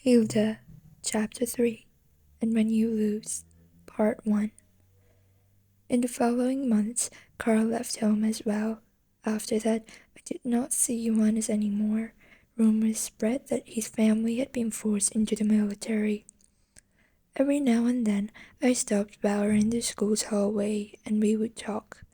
Hilda, Chapter 3, and When You Lose, Part 1. In the following months, Carl left home as well. After that, I did not see Johannes anymore. Rumors spread that his family had been forced into the military. Every now and then, I stopped Bauer in the school's hallway, and we would talk.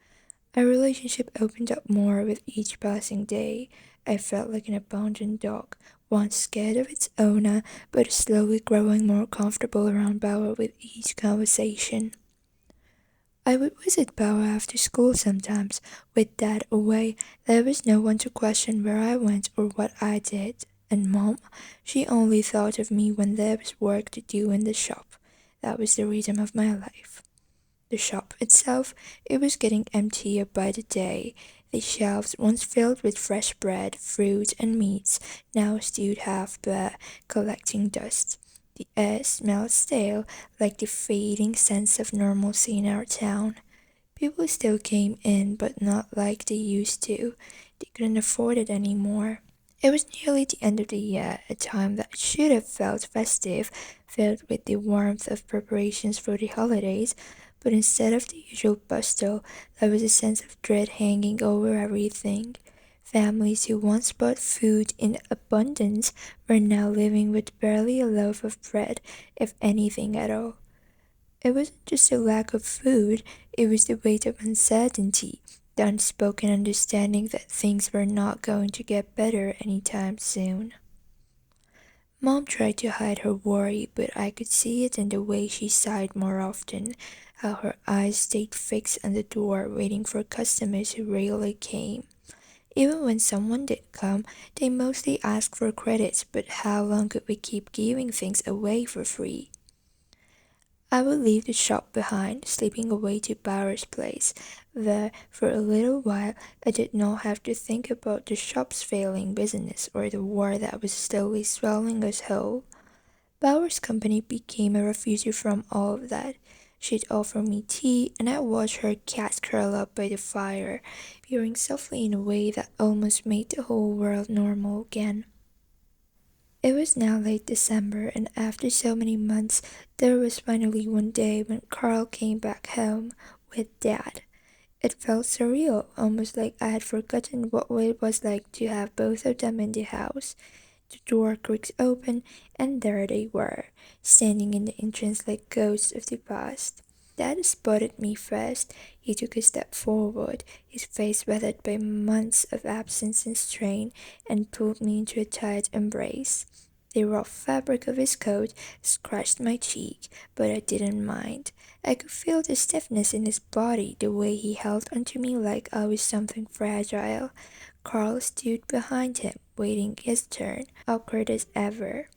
Our relationship opened up more with each passing day. I felt like an abandoned dog, once scared of its owner, but slowly growing more comfortable around Bauer with each conversation. I would visit Bauer after school sometimes. With Dad away, there was no one to question where I went or what I did. And Mom, she only thought of me when there was work to do in the shop. That was the rhythm of my life. The shop itself, it was getting emptier by the day. The shelves, once filled with fresh bread, fruit, and meats, now stood half bare, collecting dust. The air smelled stale, like the fading sense of normalcy in our town. People still came in, but not like they used to. They couldn't afford it anymore. It was nearly the end of the year, a time that should have felt festive, filled with the warmth of preparations for the holidays, but instead of the usual bustle, there was a sense of dread hanging over everything. Families who once bought food in abundance were now living with barely a loaf of bread, if anything at all. It wasn't just a lack of food, it was the weight of uncertainty, the unspoken understanding that things were not going to get better anytime soon. Mom tried to hide her worry, but I could see it in the way she sighed more often, how her eyes stayed fixed on the door waiting for customers who rarely came. Even when someone did come, they mostly asked for credits, but how long could we keep giving things away for free? I would leave the shop behind, slipping away to Bauer's place, where, for a little while, I did not have to think about the shop's failing business or the war that was slowly swallowing us whole. Bauer's company became a refuge from all of that. She'd offer me tea, and I'd watch her cat curl up by the fire, purring softly in a way that almost made the whole world normal again. It was now late December, and after so many months, there was finally one day when Carl came back home with Dad. It felt surreal, almost like I had forgotten what it was like to have both of them in the house. The door creaked open, and there they were, standing in the entrance like ghosts of the past. Dad spotted me first. He took a step forward, his face weathered by months of absence and strain, and pulled me into a tight embrace. The rough fabric of his coat scratched my cheek, but I didn't mind. I could feel the stiffness in his body, the way he held onto me like I was something fragile. Carl stood behind him, waiting his turn, awkward as ever.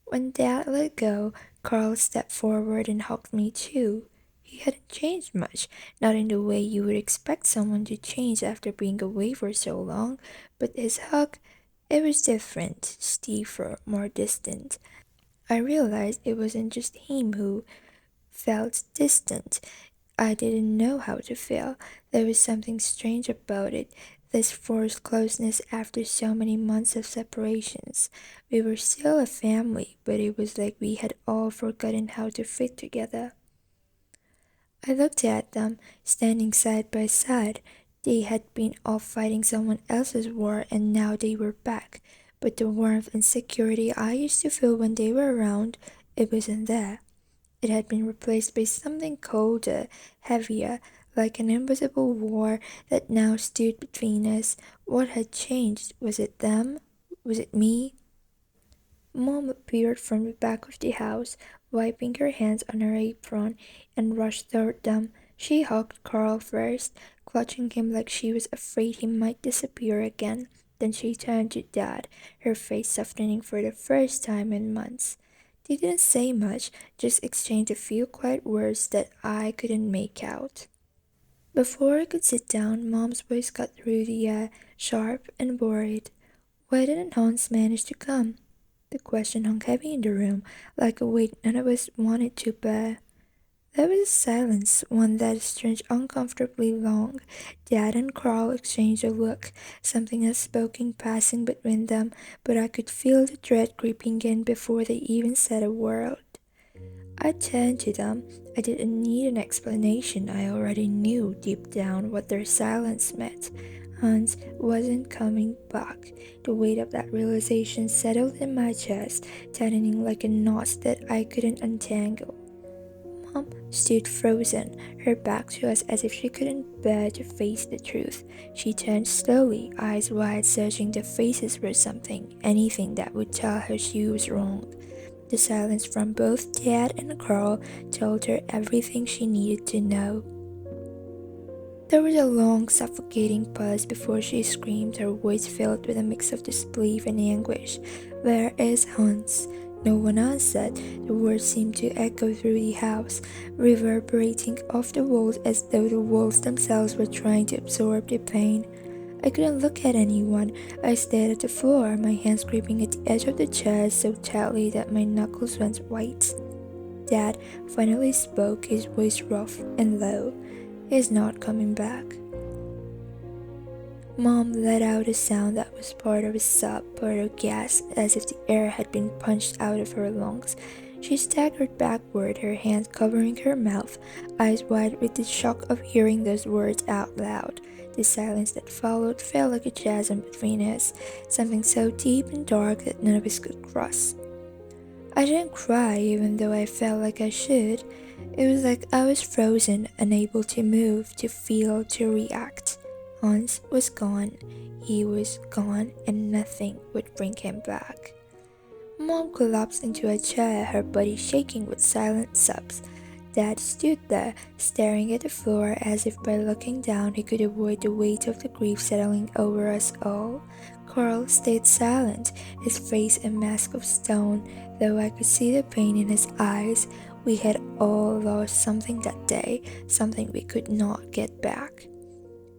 When Dad let go, Carl stepped forward and hugged me too. He hadn't changed much, not in the way you would expect someone to change after being away for so long, but his hug, it was different, stiffer, more distant. I realized it wasn't just him who felt distant. I didn't know how to feel. There was something strange about it, this forced closeness after so many months of separations. We were still a family, but it was like we had all forgotten how to fit together. I looked at them, standing side by side. They had been off fighting someone else's war, and now they were back. But the warmth and security I used to feel when they were around, it wasn't there. It had been replaced by something colder, heavier, like an invisible war that now stood between us. What had changed? Was it them? Was it me? Mom appeared from the back of the house, wiping her hands on her apron, and rushed toward them. She hugged Carl first, clutching him like she was afraid he might disappear again. Then she turned to Dad, her face softening for the first time in months. They didn't say much, just exchanged a few quiet words that I couldn't make out. Before I could sit down, Mom's voice cut through the air, sharp and worried. Why didn't Hans manage to come? The question hung heavy in the room, like a weight none of us wanted to bear. There was a silence, one that stretched uncomfortably long. Dad and Carl exchanged a look, something unspoken passing between them, but I could feel the dread creeping in before they even said a word. I turned to them. I didn't need an explanation. I already knew deep down what their silence meant. Hans wasn't coming back. The weight of that realization settled in my chest, tightening like a knot that I couldn't untangle. Mom stood frozen, her back to us as if she couldn't bear to face the truth. She turned slowly, eyes wide, searching the faces for something, anything that would tell her she was wrong. The silence from both Dad and Carl told her everything she needed to know. There was a long, suffocating pause before she screamed, her voice filled with a mix of disbelief and anguish. "Where is Hans?" No one answered. The words seemed to echo through the house, reverberating off the walls as though the walls themselves were trying to absorb the pain. I couldn't look at anyone. I stared at the floor, my hands gripping at the edge of the chair so tightly that my knuckles went white. Dad finally spoke, his voice rough and low. "He's not coming back." Mom let out a sound that was part of a sob, part of a gasp, as if the air had been punched out of her lungs. She staggered backward, her hands covering her mouth, eyes wide with the shock of hearing those words out loud. The silence that followed felt like a chasm between us, something so deep and dark that none of us could cross. I didn't cry, even though I felt like I should. It was like I was frozen, unable to move, to feel, to react. Hans was gone. He was gone, and nothing would bring him back. Mom collapsed into a chair, her body shaking with silent sobs. Dad stood there, staring at the floor as if by looking down he could avoid the weight of the grief settling over us all. Carl stayed silent, his face a mask of stone, though I could see the pain in his eyes. We had all lost something that day, something we could not get back.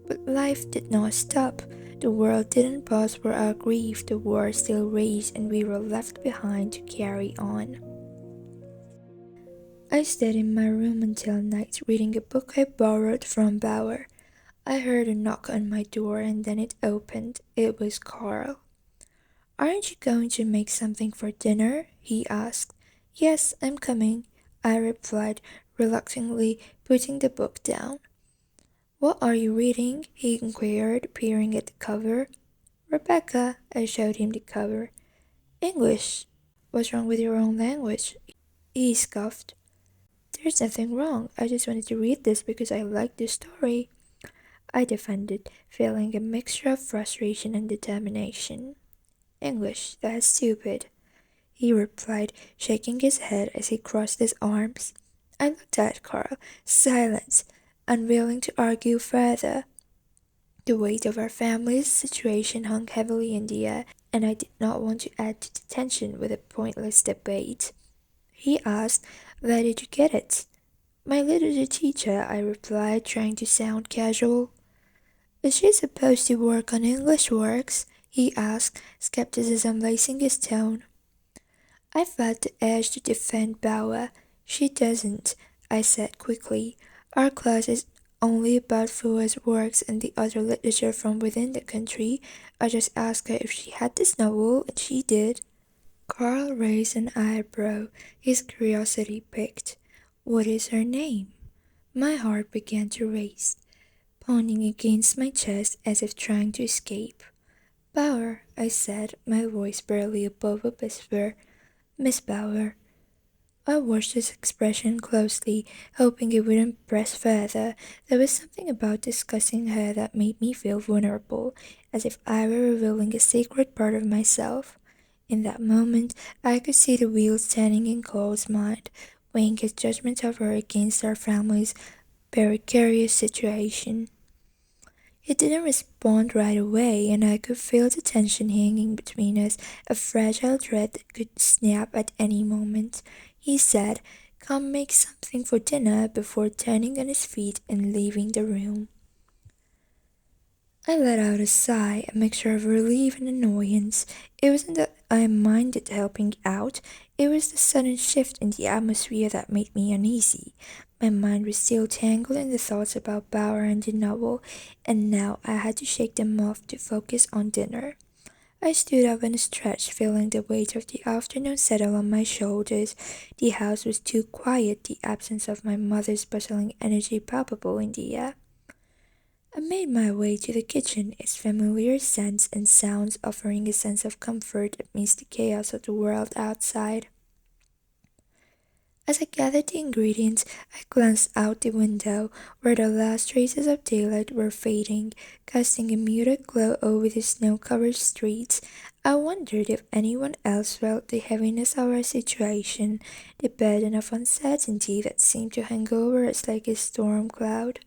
But life did not stop. The world didn't pause for our grief. The war still raged, and we were left behind to carry on. I stayed in my room until night, reading a book I borrowed from Bauer. I heard a knock on my door, and then it opened. It was Carl. "Aren't you going to make something for dinner?" he asked. "Yes, I'm coming," I replied, reluctantly putting the book down. "What are you reading?" he inquired, peering at the cover. "Rebecca," I showed him the cover. "English? What's wrong with your own language?" he scoffed. "There's nothing wrong. I just wanted to read this because I liked the story," I defended, feeling a mixture of frustration and determination. "English, that's stupid," he replied, shaking his head as he crossed his arms. I looked at Carl, silent, unwilling to argue further. The weight of our family's situation hung heavily in the air, and I did not want to add to the tension with a pointless debate. He asked, "Where did you get it?" "My literature teacher," I replied, trying to sound casual. "Is she supposed to work on English works?" he asked, skepticism lacing his tone. I felt the urge to defend Bauer. "She doesn't," I said quickly. "Our class is only about Fua's works and the other literature from within the country. I just asked her if she had this novel, and she did." Carl raised an eyebrow, his curiosity piqued. "What is her name?" My heart began to race, pounding against my chest as if trying to escape. "Bauer," I said, my voice barely above a whisper. "Miss Bauer." I watched his expression closely, hoping it wouldn't press further. There was something about discussing her that made me feel vulnerable, as if I were revealing a sacred part of myself. In that moment, I could see the wheels turning in Carl's mind, weighing his judgment of her against our family's precarious situation. He didn't respond right away, and I could feel the tension hanging between us, a fragile thread that could snap at any moment. He said, "Come make something for dinner," before turning on his feet and leaving the room. I let out a sigh, a mixture of relief and annoyance. It wasn't that I minded helping out, it was the sudden shift in the atmosphere that made me uneasy. My mind was still tangled in the thoughts about Bauer and the novel, and now I had to shake them off to focus on dinner. I stood up and stretched, feeling the weight of the afternoon settle on my shoulders. The house was too quiet, the absence of my mother's bustling energy palpable in the air. I made my way to the kitchen, its familiar scents and sounds offering a sense of comfort amidst the chaos of the world outside. As I gathered the ingredients, I glanced out the window, where the last traces of daylight were fading, casting a muted glow over the snow-covered streets. I wondered if anyone else felt the heaviness of our situation, the burden of uncertainty that seemed to hang over us like a storm cloud.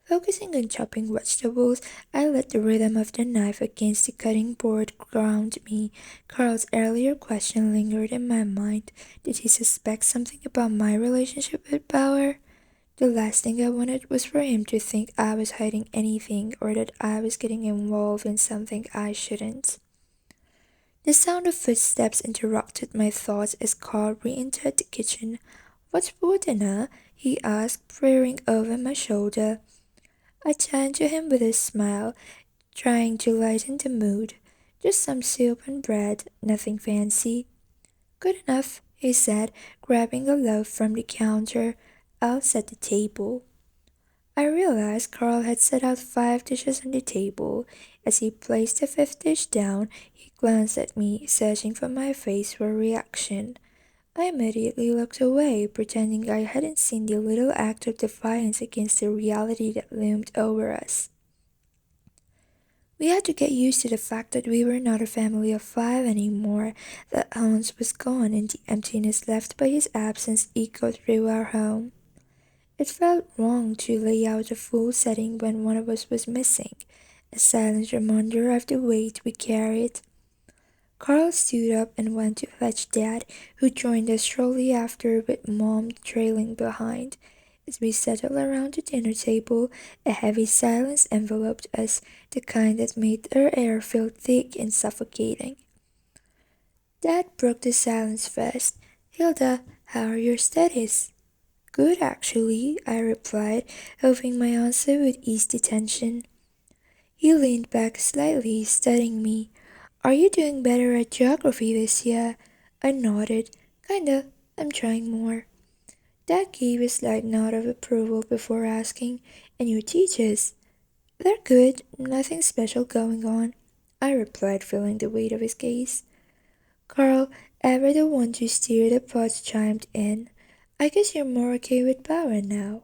Focusing on chopping vegetables, I let the rhythm of the knife against the cutting board ground me. Carl's earlier question lingered in my mind. Did he suspect something about my relationship with Bauer? The last thing I wanted was for him to think I was hiding anything or that I was getting involved in something I shouldn't. The sound of footsteps interrupted my thoughts as Carl re-entered the kitchen. "What's for dinner?" he asked, peering over my shoulder. I turned to him with a smile, trying to lighten the mood. "Just some soup and bread, nothing fancy." "Good enough," he said, grabbing a loaf from the counter. "I'll set the table." I realized Carl had set out 5 dishes on the table. As he placed the fifth dish down, he glanced at me, searching for my face for a reaction. I immediately looked away, pretending I hadn't seen the little act of defiance against the reality that loomed over us. We had to get used to the fact that we were not a family of 5 anymore, that Hans was gone and the emptiness left by his absence echoed through our home. It felt wrong to lay out a full setting when one of us was missing, a silent reminder of the weight we carried. Carl stood up and went to fetch Dad, who joined us shortly after with Mom trailing behind. As we settled around the dinner table, a heavy silence enveloped us, the kind that made the air feel thick and suffocating. Dad broke the silence first. "Hilda, how are your studies?" "Good, actually," I replied, hoping my answer would ease the tension. He leaned back slightly, studying me. "Are you doing better at geography this year?" I nodded. "Kinda. I'm trying more." Dad gave a slight nod of approval before asking, "And your teachers?" "They're good. Nothing special going on," I replied, feeling the weight of his gaze. Carl, ever the one to steer the pot, chimed in. "I guess you're more okay with Bauer now."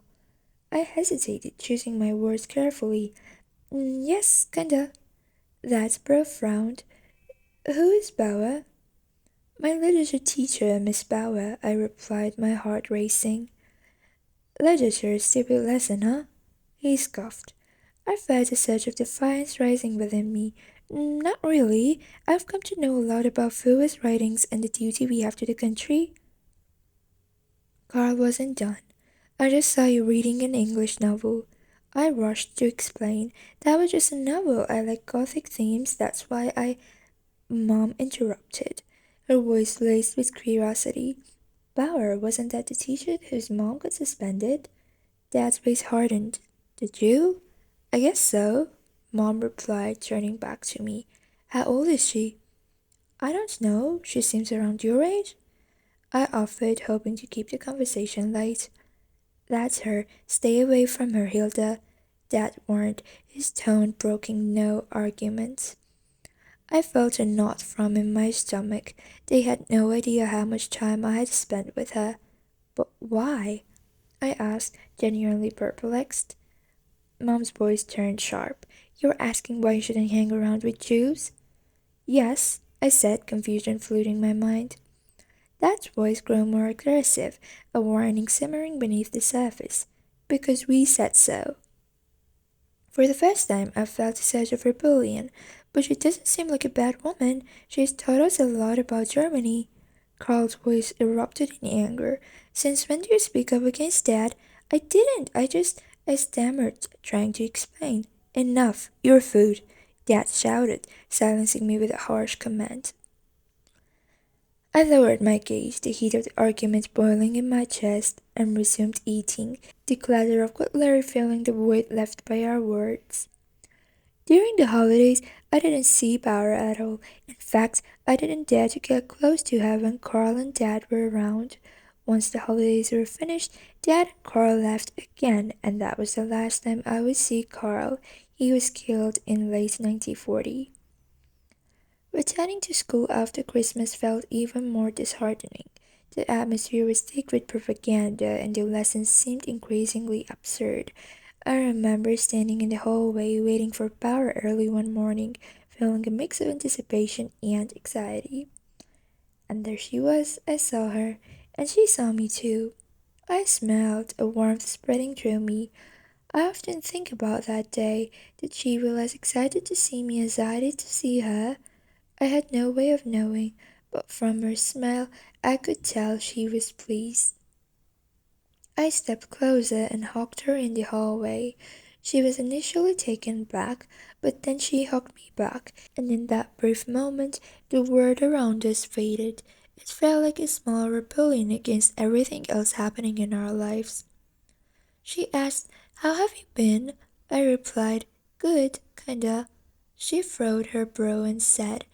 I hesitated, choosing my words carefully. Yes, kinda." That's bro frowned. "Who is Bauer?" "My literature teacher, Miss Bauer," I replied, my heart racing. "Literature, stupid lesson, huh?" He scoffed. I felt a surge of defiance rising within me. Not really. I've come to know a lot about Phil's writings and the duty we have to the country." Carl wasn't done. "I just saw you reading an English novel." I rushed to explain. "That was just a novel. I like gothic themes, that's why I—" Mom interrupted, her voice laced with curiosity. "Bauer, wasn't that the teacher whose mom got suspended?" Dad's face hardened. "Did you?" "I guess so," Mom replied, turning back to me. "How old is she?" "I don't know. She seems around your age." I offered, hoping to keep the conversation light. "That's her. Stay away from her, Hilda," Dad warned, his tone broking no arguments. I felt a knot form in my stomach. They had no idea how much time I had spent with her. "But why?" I asked, genuinely perplexed. Mom's voice turned sharp. "You're asking why you shouldn't hang around with Jews?" "Yes," I said, confusion flooding my mind. Dad's voice grew more aggressive, a warning simmering beneath the surface. "Because we said so." For the first time, I felt a surge of rebellion. "But she doesn't seem like a bad woman. She's taught us a lot about Germany." Carl's voice erupted in anger. "Since when do you speak up against Dad?" "I didn't. I stammered, trying to explain. Enough, your food, Dad shouted, silencing me with a harsh command. I lowered my gaze, the heat of the argument boiling in my chest, and resumed eating, the clatter of cutlery filling the void left by our words. During the holidays, I didn't see Bauer at all. In fact, I didn't dare to get close to her when Carl and Dad were around. Once the holidays were finished, Dad and Carl left again, and that was the last time I would see Carl. He was killed in late 1940. Returning to school after Christmas felt even more disheartening. The atmosphere was thick with propaganda, and the lessons seemed increasingly absurd. I remember standing in the hallway waiting for Power early one morning, feeling a mix of anticipation and anxiety. And there she was, I saw her, and she saw me too. I smiled, a warmth spreading through me. I often think about that day. Did she feel as excited to see me as I did to see her? I had no way of knowing, but from her smile I could tell she was pleased. I stepped closer and hugged her in the hallway. She was initially taken back, but then she hugged me back, and in that brief moment the world around us faded. It felt like a small rebellion against everything else happening in our lives. She asked, "How have you been?" I replied, "Good, kinda." She furrowed her brow and said,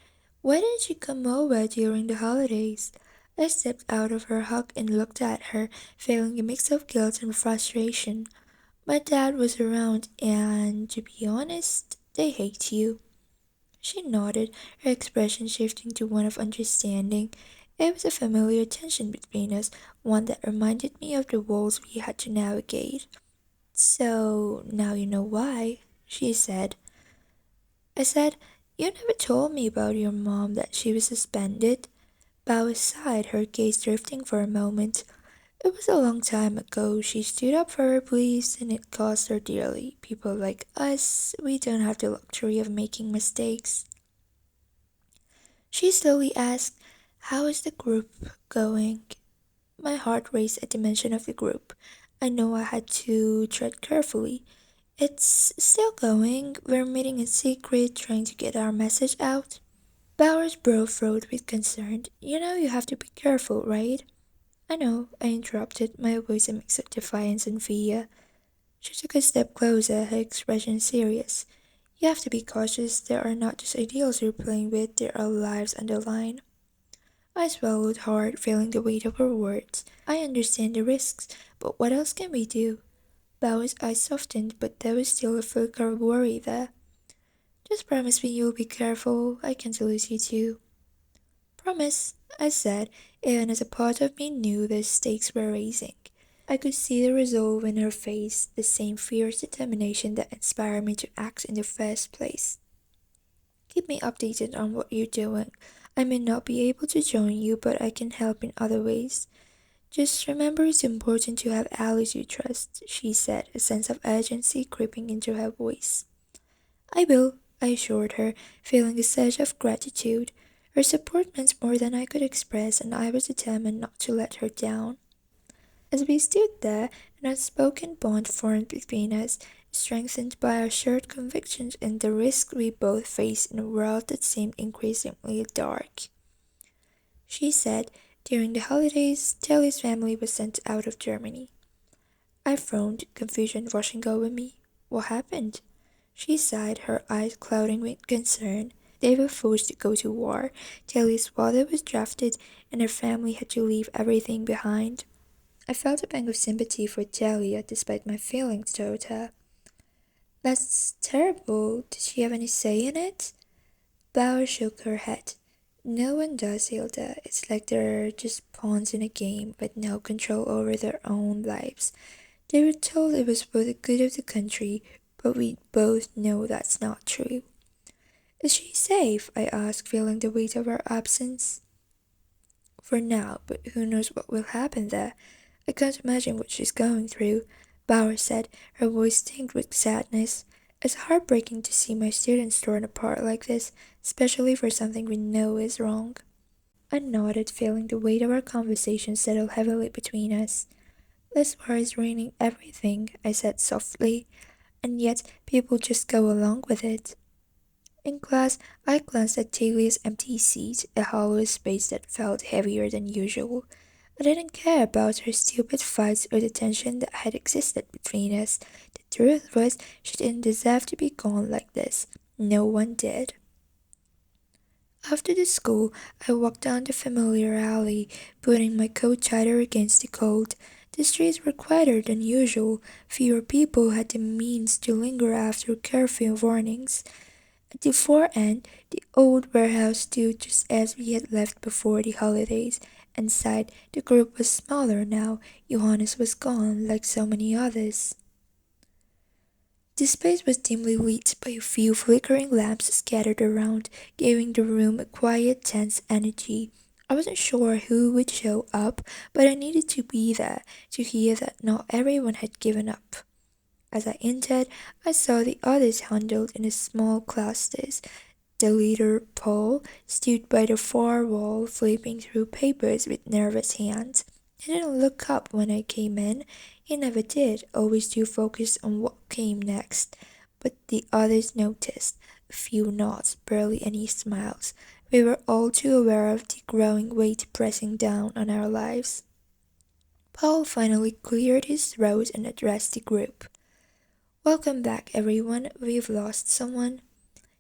"Why didn't you come over during the holidays?" I stepped out of her hug and looked at her, feeling a mix of guilt and frustration. My dad was around, and to be honest, they hate you. She nodded, her expression shifting to one of understanding. It was a familiar tension between us, one that reminded me of the walls we had to navigate. "So now you know why," she said. I said, "You never told me about your mom, that she was suspended." Bao sighed, her gaze drifting for a moment. "It was a long time ago. She stood up for her beliefs, and it cost her dearly. People like us, we don't have the luxury of making mistakes." She slowly asked, "How is the group going?" My heart raced at the mention of the group. I know I had to tread carefully. "It's still going. We're meeting in secret, trying to get our message out." Bowers' brow furrowed with concern. "You know you have to be careful, right?" "I know," I interrupted, my voice a mix of defiance and fear. She took a step closer, her expression serious. "You have to be cautious. There are not just ideals you're playing with, there are lives on the line." I swallowed hard, feeling the weight of her words. "I understand the risks, but what else can we do?" Bowers' eyes softened, but there was still a flicker of worry there. "Just promise me you'll be careful. I can't lose you too." "Promise," I said, even as a part of me knew the stakes were raising. I could see the resolve in her face, the same fierce determination that inspired me to act in the first place. "Keep me updated on what you're doing. I may not be able to join you, but I can help in other ways. Just remember it's important to have allies you trust," she said, a sense of urgency creeping into her voice. "I will," I assured her, feeling a surge of gratitude. Her support meant more than I could express, and I was determined not to let her down. As we stood there, an unspoken bond formed between us, strengthened by our shared convictions and the risks we both faced in a world that seemed increasingly dark. She said, "During the holidays, Telly's family was sent out of Germany." I frowned, confusion rushing over me. "What happened?" She sighed, her eyes clouding with concern. "They were forced to go to war. Telly's father was drafted, and her family had to leave everything behind." I felt a pang of sympathy for Talia despite my feelings toward her. "That's terrible. Did she have any say in it?" Bauer shook her head. "No one does, Hilda. It's like they're just pawns in a game with no control over their own lives. They were told it was for the good of the country, but we both know that's not true." "Is she safe?" I asked, feeling the weight of our absence. "For now, but who knows what will happen there. I can't imagine what she's going through," Bauer said, her voice tinged with sadness. "It's heartbreaking to see my students torn apart like this, especially for something we know is wrong." I nodded, feeling the weight of our conversation settle heavily between us. "This war is ruining everything," I said softly. and yet people just go along with it. In class, I glanced at Talia's empty seat, a hollow space that felt heavier than usual. I didn't care about her stupid fights or the tension that had existed between us. The truth was, she didn't deserve to be gone like this. No one did. After the school, I walked down the familiar alley, putting my coat tighter against the cold. The streets were quieter than usual. Fewer people had the means to linger after curfew warnings. At the far end, the old warehouse stood just as we had left before the holidays. Inside, the group was smaller now. Johannes was gone, like so many others. The space was dimly lit by a few flickering lamps scattered around, giving the room a quiet, tense energy. I wasn't sure who would show up, but I needed to be there to hear that not everyone had given up. As I entered, I saw the others huddled in small clusters. The leader, Paul, stood by the far wall, flipping through papers with nervous hands. He didn't look up when I came in. He never did, always too focused on what came next. But the others noticed. A few nods, barely any smiles. We were all too aware of the growing weight pressing down on our lives. Paul finally cleared his throat and addressed the group. "Welcome back, everyone. We've lost someone,"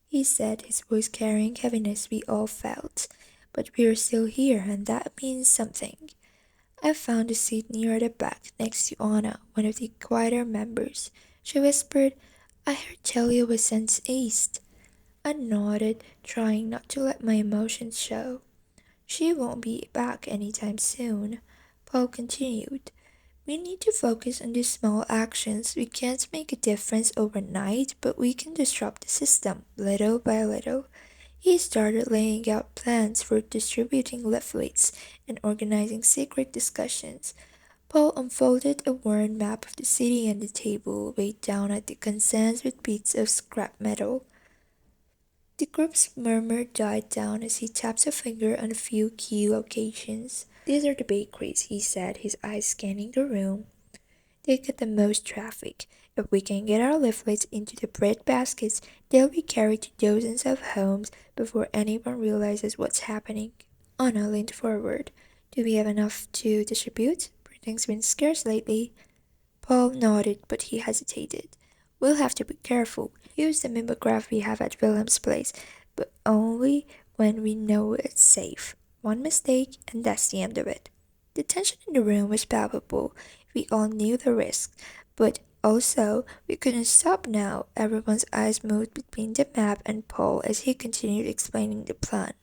he said, his voice carrying heaviness we all felt. "But we're still here, and that means something." I found a seat near the back, next to Anna, one of the quieter members. She whispered, "I heard Talia was sent east." I nodded, trying not to let my emotions show. "She won't be back anytime soon," Paul continued. "We need to focus on the small actions. We can't make a difference overnight, but we can disrupt the system, little by little." He started laying out plans for distributing leaflets and organizing secret discussions. Paul unfolded a worn map of the city on the table, weighed down at the consents with bits of scrap metal. The group's murmur died down as he tapped a finger on a few key locations. "These are the bakeries," he said, his eyes scanning the room. "They get the most traffic. If we can get our leaflets into the bread baskets, they'll be carried to dozens of homes before anyone realizes what's happening." Anna leaned forward. "Do we have enough to distribute? Printing's been scarce lately." Paul nodded, but he hesitated. "We'll have to be careful. Use the mimeograph we have at Wilhelm's place, but only when we know it's safe. One mistake, and that's the end of it." The tension in the room was palpable. We all knew the risks, but also we couldn't stop now. Everyone's eyes moved between the map and Paul as he continued explaining the plan.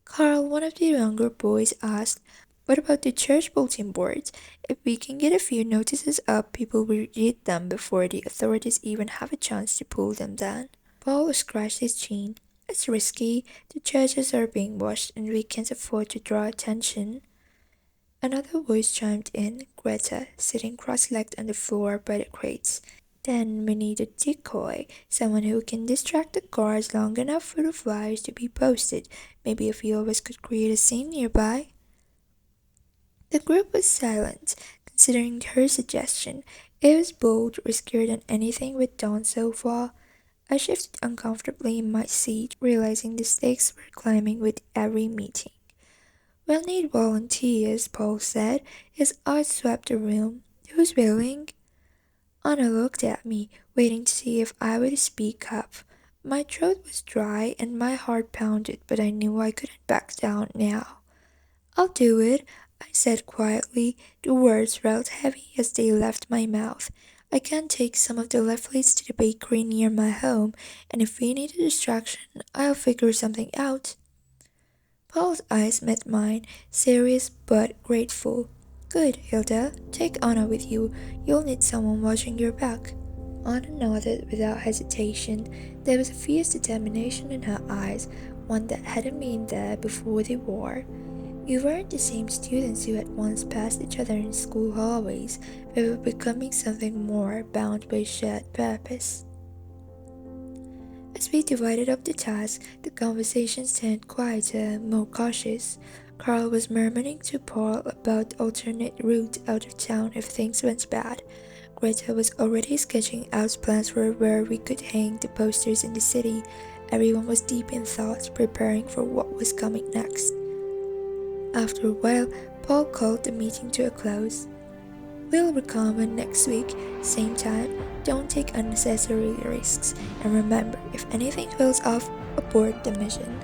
Carl, one of the younger boys, asked, "What about the church bulletin boards? If we can get a few notices up, people will read them before the authorities even have a chance to pull them down." Paul scratched his chin. "It's risky. The churches are being watched, and we can't afford to draw attention." Another voice chimed in, Greta, sitting cross-legged on the floor by the crates. "Then we need a decoy, someone who can distract the guards long enough for the flyers to be posted. Maybe a few of us could create a scene nearby." The group was silent, considering her suggestion. It was bold, riskier than anything we'd done so far. I shifted uncomfortably in my seat, realizing the stakes were climbing with every meeting. "We'll need volunteers," Paul said. His eyes swept the room. "Who's willing?" Anna looked at me, waiting to see if I would speak up. My throat was dry and my heart pounded, but I knew I couldn't back down now. "I'll do it," I said quietly. The words felt heavy as they left my mouth. "I can take some of the leaflets to the bakery near my home, and if we need a distraction, I'll figure something out." Paul's eyes met mine, serious but grateful. "Good, Hilda. Take Anna with you. You'll need someone watching your back." Anna nodded without hesitation. There was a fierce determination in her eyes, one that hadn't been there before the war. We weren't the same students who had once passed each other in school hallways. We were becoming something more, bound by shared purpose. As we divided up the task, the conversations turned quieter, more cautious. Carl was murmuring to Paul about alternate route out of town if things went bad. Greta was already sketching out plans for where we could hang the posters in the city. Everyone was deep in thought, preparing for what was coming next. After a while, Paul called the meeting to a close. "We'll reconvene next week, same time. Don't take unnecessary risks, and remember, if anything feels off, abort the mission."